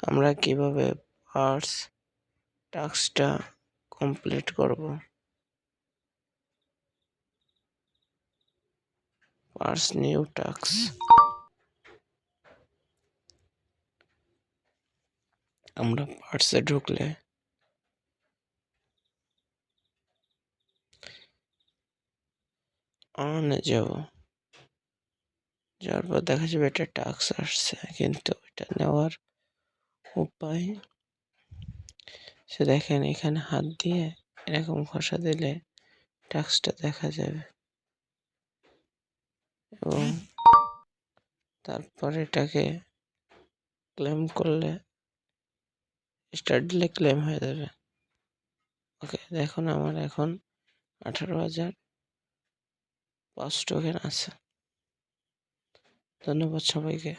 আমরা কিভাবে purse টাস্কটা complete করব। পার্স নিউ টাস্ক, আমরা পার্সে ঢুকলে অনে যাব, যাওয়ার পর দেখা যাবে একটা টাস্ক আসছে, কিন্তু এটা নেওয়ার উপায় দেখেন এখানে হাত দিয়ে এরকম ঘষা দিলে টাস্কটা দেখা যাবে এবং তারপর এটাকে ক্লেম করলে স্টার্ট দিলে ক্লেম হয়ে যাবে। ওকে, দেখুন আমার এখন 18,005 টোকেন আছে। ধন্যবাদ সবাইকে।